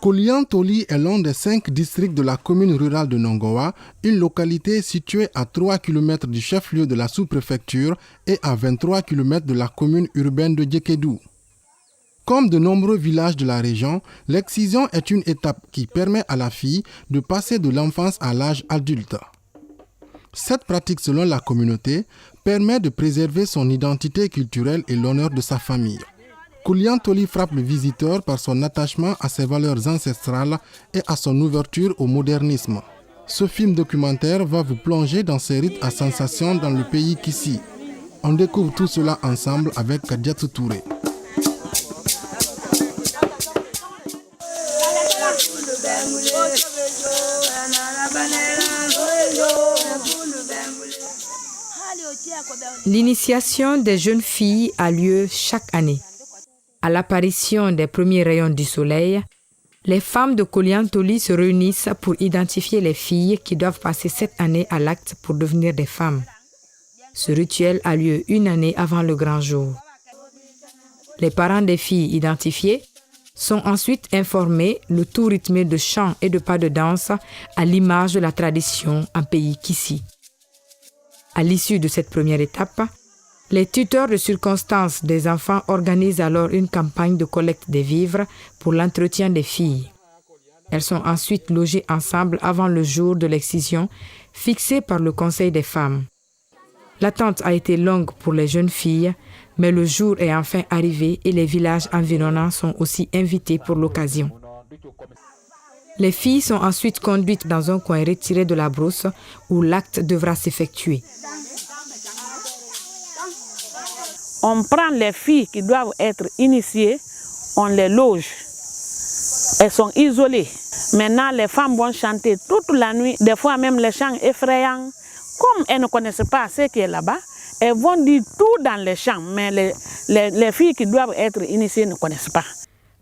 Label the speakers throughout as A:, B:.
A: Koliantoli est l'un des 5 districts de la commune rurale de Nongoa, une localité située à 3 km du chef-lieu de la sous-préfecture et à 23 km de la commune urbaine de Djekedou. Comme de nombreux villages de la région, l'excision est une étape qui permet à la fille de passer de l'enfance à l'âge adulte. Cette pratique, selon la communauté, permet de préserver son identité culturelle et l'honneur de sa famille. Koliantoli frappe le visiteur par son attachement à ses valeurs ancestrales et à son ouverture au modernisme. Ce film documentaire va vous plonger dans ces rites à sensations dans le pays Kissi. On découvre tout cela ensemble avec Kadiatou Touré.
B: L'initiation des jeunes filles a lieu chaque année. À l'apparition des premiers rayons du soleil, les femmes de Koliantoli se réunissent pour identifier les filles qui doivent passer cette année à l'acte pour devenir des femmes. Ce rituel a lieu une année avant le grand jour. Les parents des filles identifiées sont ensuite informés, le tout rythmé de chants et de pas de danse à l'image de la tradition en pays Kissi. À l'issue de cette première étape, les tuteurs de circonstance des enfants organisent alors une campagne de collecte des vivres pour l'entretien des filles. Elles sont ensuite logées ensemble avant le jour de l'excision fixé par le Conseil des femmes. L'attente a été longue pour les jeunes filles, mais le jour est enfin arrivé et les villages environnants sont aussi invités pour l'occasion. Les filles sont ensuite conduites dans un coin retiré de la brousse où l'acte devra s'effectuer.
C: On prend les filles qui doivent être initiées, on les loge. Elles sont isolées. Maintenant, les femmes vont chanter toute la nuit, des fois même les chants effrayants. Comme elles ne connaissent pas ce qui est là-bas, elles vont dire tout dans les chants, mais les filles qui doivent être initiées ne connaissent pas.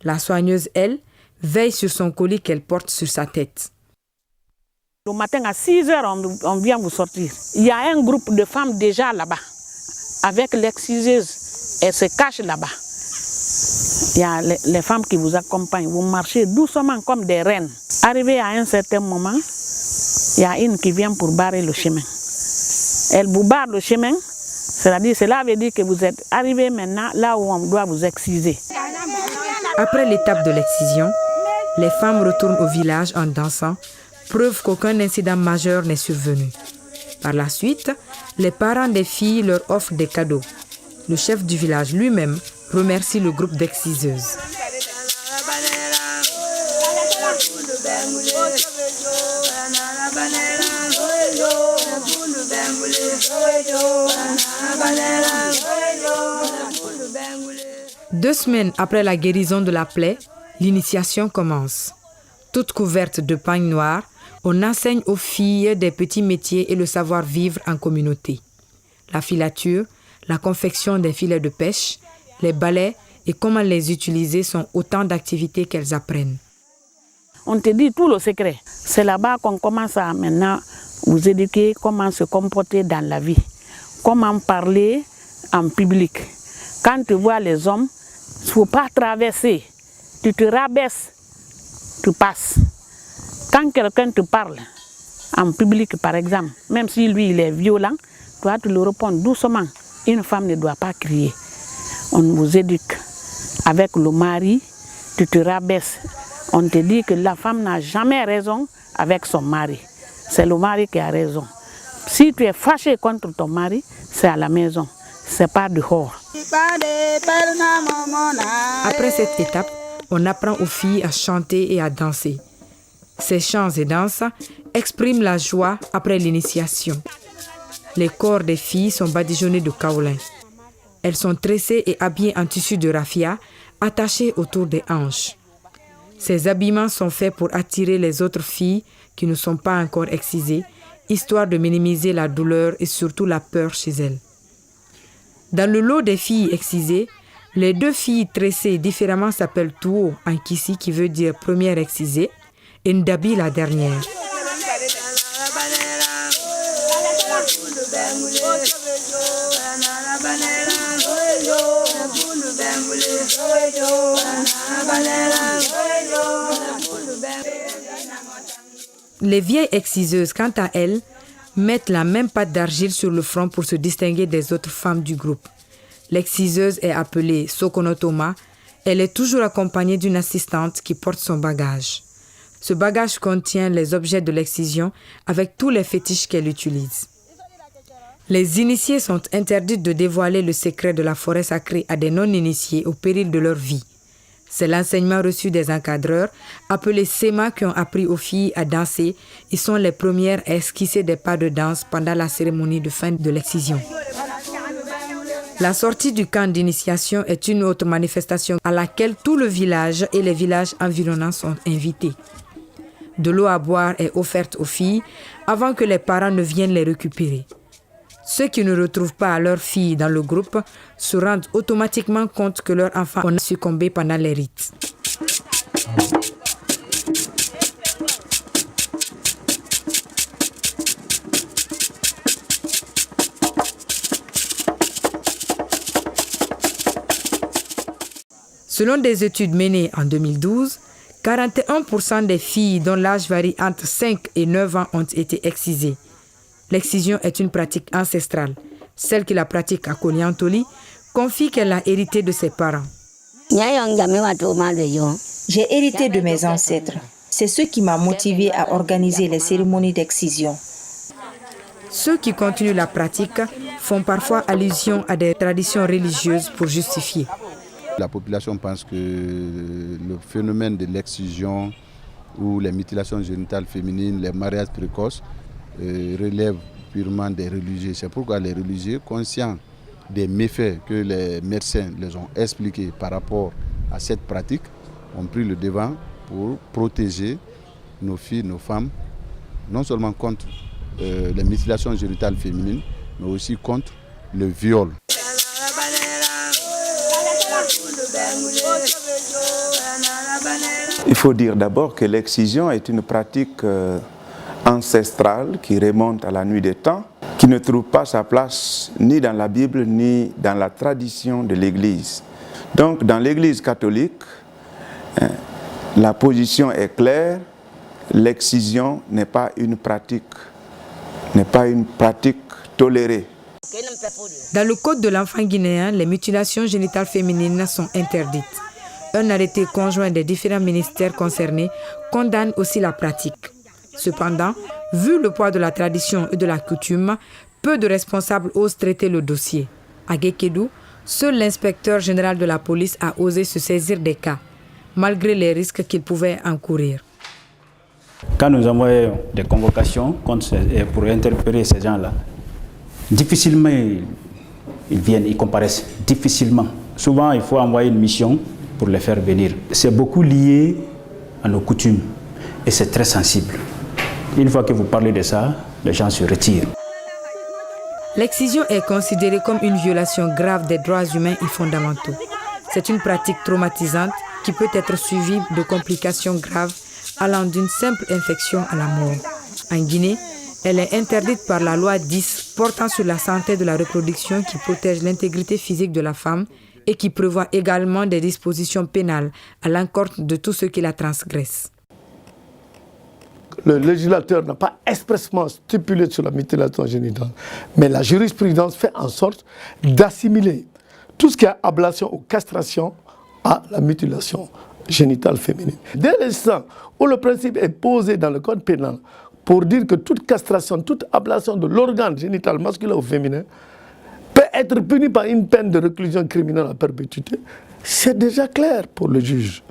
B: La soigneuse, elle, veille sur son collier qu'elle porte sur sa tête.
C: Le matin à 6 heures, on vient vous sortir. Il y a un groupe de femmes déjà là-bas, avec l'exciseuse. Elles se cachent là-bas. Il y a les femmes qui vous accompagnent. Vous marchez doucement comme des reines. Arrivé à un certain moment, il y a une qui vient pour barrer le chemin. Elle vous barre le chemin, c'est-à-dire cela veut dire que vous êtes arrivé maintenant là où on doit vous exciser.
B: Après l'étape de l'excision, les femmes retournent au village en dansant, preuve qu'aucun incident majeur n'est survenu. Par la suite, les parents des filles leur offrent des cadeaux. Le chef du village lui-même remercie le groupe d'exciseuses. Deux semaines après la guérison de la plaie, l'initiation commence. Toute couverte de pagne noir, on enseigne aux filles des petits métiers et le savoir-vivre en communauté. La filature, la confection des filets de pêche, les balais et comment les utiliser sont autant d'activités qu'elles apprennent.
C: On te dit tout le secret. C'est là-bas qu'on commence à maintenant vous éduquer comment se comporter dans la vie, comment parler en public. Quand tu vois les hommes, il ne faut pas traverser. Tu te rabaisses, tu passes. Quand quelqu'un te parle en public, par exemple, même si lui il est violent, toi tu le réponds doucement. Une femme ne doit pas crier. On vous éduque. Avec le mari, tu te rabaisses. On te dit que la femme n'a jamais raison avec son mari. C'est le mari qui a raison. Si tu es fâché contre ton mari, c'est à la maison, c'est pas dehors.
B: Après cette étape, on apprend aux filles à chanter et à danser. Ces chants et danses expriment la joie après l'initiation. Les corps des filles sont badigeonnés de kaolin. Elles sont tressées et habillées en tissu de raffia, attachées autour des hanches. Ces habillements sont faits pour attirer les autres filles qui ne sont pas encore excisées, histoire de minimiser la douleur et surtout la peur chez elles. Dans le lot des filles excisées, les deux filles tressées différemment s'appellent Tuo en Kissi qui veut dire première excisée et Ndabi la dernière. Les vieilles exciseuses, quant à elles, mettent la même pâte d'argile sur le front pour se distinguer des autres femmes du groupe. L'exciseuse est appelée Sokonotoma. Elle est toujours accompagnée d'une assistante qui porte son bagage. Ce bagage contient les objets de l'excision avec tous les fétiches qu'elle utilise. Les initiés sont interdits de dévoiler le secret de la forêt sacrée à des non-initiés au péril de leur vie. C'est l'enseignement reçu des encadreurs, appelés Sema, qui ont appris aux filles à danser et sont les premières à esquisser des pas de danse pendant la cérémonie de fin de l'excision. La sortie du camp d'initiation est une autre manifestation à laquelle tout le village et les villages environnants sont invités. De l'eau à boire est offerte aux filles avant que les parents ne viennent les récupérer. Ceux qui ne retrouvent pas leurs filles dans le groupe se rendent automatiquement compte que leur enfant a succombé pendant les rites. Selon des études menées en 2012, 41% des filles dont l'âge varie entre 5 et 9 ans ont été excisées. L'excision est une pratique ancestrale. Celle qui la pratique à Koliantoli confie qu'elle a hérité de ses parents.
D: J'ai hérité de mes ancêtres. C'est ce qui m'a motivé à organiser les cérémonies d'excision.
B: Ceux qui continuent la pratique font parfois allusion à des traditions religieuses pour justifier.
E: La population pense que le phénomène de l'excision ou les mutilations génitales féminines, les mariages précoces, relèvent purement des religieux. C'est pourquoi les religieux, conscients des méfaits que les médecins les ont expliqués par rapport à cette pratique, ont pris le devant pour protéger nos filles, nos femmes, non seulement contre les mutilations génitales féminines, mais aussi contre le viol.
F: Il faut dire d'abord que l'excision est une pratique ancestrale qui remonte à la nuit des temps, qui ne trouve pas sa place ni dans la Bible ni dans la tradition de l'Église. Donc dans l'Église catholique, la position est claire, l'excision n'est pas une pratique tolérée.
B: Dans le code de l'enfant guinéen, les mutilations génitales féminines sont interdites. Un arrêté conjoint des différents ministères concernés condamne aussi la pratique. Cependant, vu le poids de la tradition et de la coutume, peu de responsables osent traiter le dossier. À Guékédou, seul l'inspecteur général de la police a osé se saisir des cas, malgré les risques qu'il pouvait encourir.
G: Quand nous envoyons des convocations pour interpeller ces gens-là, difficilement ils viennent, ils comparaissent, difficilement. Souvent, il faut envoyer une mission pour les faire venir. C'est beaucoup lié à nos coutumes et c'est très sensible. Une fois que vous parlez de ça, les gens se retirent.
B: L'excision est considérée comme une violation grave des droits humains et fondamentaux. C'est une pratique traumatisante qui peut être suivie de complications graves allant d'une simple infection à la mort. En Guinée, elle est interdite par la loi 10 portant sur la santé de la reproduction qui protège l'intégrité physique de la femme et qui prévoit également des dispositions pénales à l'encontre de tous ceux qui la transgressent.
H: Le législateur n'a pas expressément stipulé sur la mutilation génitale, mais la jurisprudence fait en sorte d'assimiler tout ce qui est ablation ou castration à la mutilation génitale féminine. Dès l'instant où le principe est posé dans le code pénal pour dire que toute castration, toute ablation de l'organe génital masculin ou féminin peut être punie par une peine de réclusion criminelle à perpétuité, c'est déjà clair pour le juge.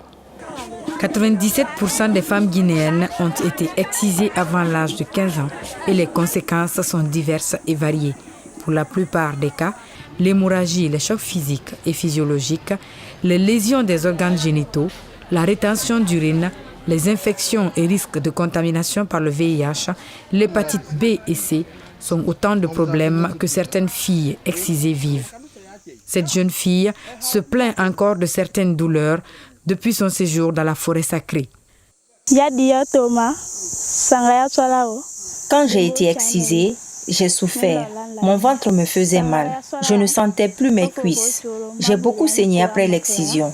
B: 97% des femmes guinéennes ont été excisées avant l'âge de 15 ans et les conséquences sont diverses et variées. Pour la plupart des cas, l'hémorragie, les chocs physiques et physiologiques, les lésions des organes génitaux, la rétention d'urine, les infections et risques de contamination par le VIH, l'hépatite B et C sont autant de problèmes que certaines filles excisées vivent. Cette jeune fille se plaint encore de certaines douleurs depuis son séjour dans la forêt sacrée.
D: Quand j'ai été excisée, j'ai souffert. Mon ventre me faisait mal. Je ne sentais plus mes cuisses. J'ai beaucoup saigné après l'excision.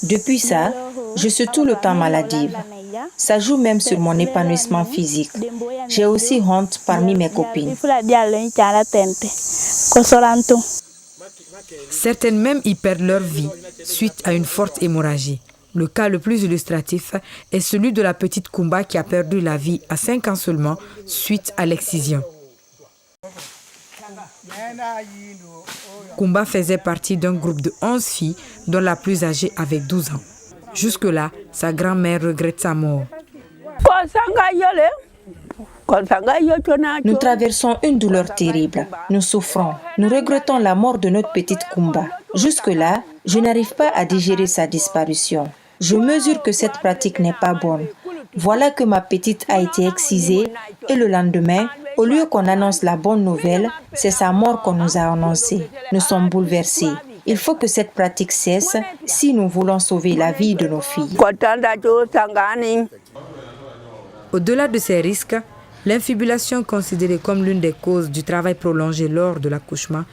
D: Depuis ça, Je suis tout le temps maladive. Ça joue même sur mon épanouissement physique. J'ai aussi honte parmi mes copines.
B: Certaines même y perdent leur vie suite à une forte hémorragie. Le cas le plus illustratif est celui de la petite Kumba qui a perdu la vie à 5 ans seulement suite à l'excision. Kumba faisait partie d'un groupe de 11 filles dont la plus âgée avait 12 ans. Jusque-là, sa grand-mère regrette sa mort.
D: Nous traversons une douleur terrible. Nous souffrons. Nous regrettons la mort de notre petite Kumba. Jusque-là, je n'arrive pas à digérer sa disparition. Je mesure que cette pratique n'est pas bonne. Voilà que ma petite a été excisée et le lendemain, au lieu qu'on annonce la bonne nouvelle, c'est sa mort qu'on nous a annoncée. Nous sommes bouleversés. Il faut que cette pratique cesse si nous voulons sauver la vie de nos filles.
B: Au-delà de ces risques, l'infibulation considérée comme l'une des causes du travail prolongé lors de l'accouchement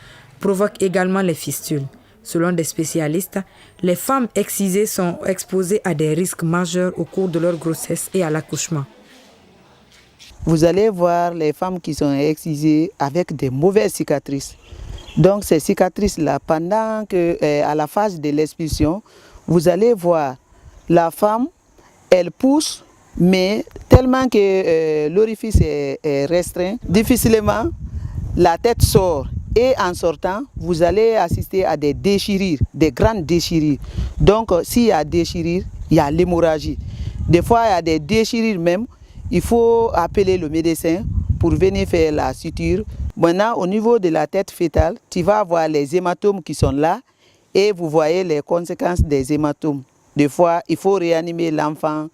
B: provoque également les fistules. Selon des spécialistes, les femmes excisées sont exposées à des risques majeurs au cours de leur grossesse et à l'accouchement.
I: Vous allez voir les femmes qui sont excisées avec des mauvaises cicatrices. Donc ces cicatrices-là, pendant que, à la phase de l'expulsion, vous allez voir la femme, elle pousse, mais tellement que l'orifice est restreint, difficilement la tête sort. Et en sortant, vous allez assister à des déchirures, des grandes déchirures. Donc s'il y a déchirure, il y a l'hémorragie. Des fois, il y a des déchirures même. Il faut appeler le médecin pour venir faire la suture. Maintenant, au niveau de la tête fœtale, tu vas avoir les hématomes qui sont là et vous voyez les conséquences des hématomes. Des fois, il faut réanimer l'enfant.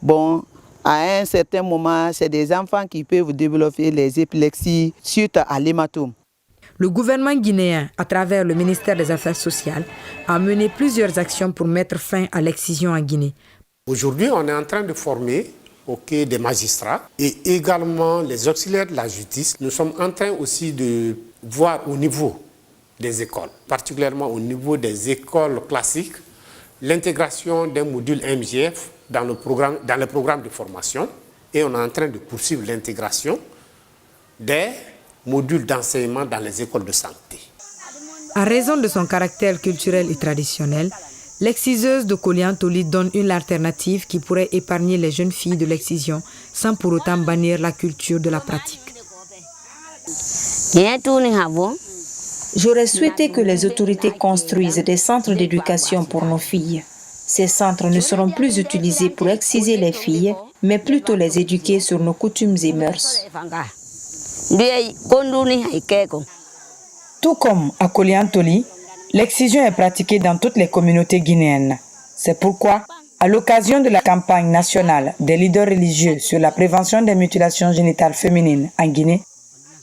I: Bon, à un certain moment, c'est des enfants qui peuvent développer les épilepsies suite à l'hématome.
B: Le gouvernement guinéen, à travers le ministère des Affaires sociales, a mené plusieurs actions pour mettre fin à l'excision en Guinée.
J: Aujourd'hui, on est en train de former des magistrats et également les auxiliaires de la justice. Nous sommes en train aussi de voir au niveau des écoles, particulièrement au niveau des écoles classiques, l'intégration d'un module MGF dans le programme de formation, et on est en train de poursuivre l'intégration des modules d'enseignement dans les écoles de santé.
B: À raison de son caractère culturel et traditionnel, l'exciseuse de Koliantoli donne une alternative qui pourrait épargner les jeunes filles de l'excision sans pour autant bannir la culture de la pratique.
D: J'aurais souhaité que les autorités construisent des centres d'éducation pour nos filles. Ces centres ne seront plus utilisés pour exciser les filles, mais plutôt les éduquer sur nos coutumes et mœurs.
K: Tout comme à Koliantoli, l'excision est pratiquée dans toutes les communautés guinéennes. C'est pourquoi, à l'occasion de la campagne nationale des leaders religieux sur la prévention des mutilations génitales féminines en Guinée,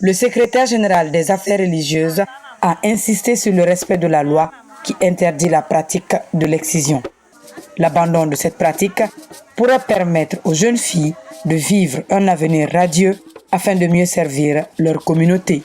K: le secrétaire général des affaires religieuses a insisté sur le respect de la loi qui interdit la pratique de l'excision. L'abandon de cette pratique pourrait permettre aux jeunes filles de vivre un avenir radieux afin de mieux servir leur communauté.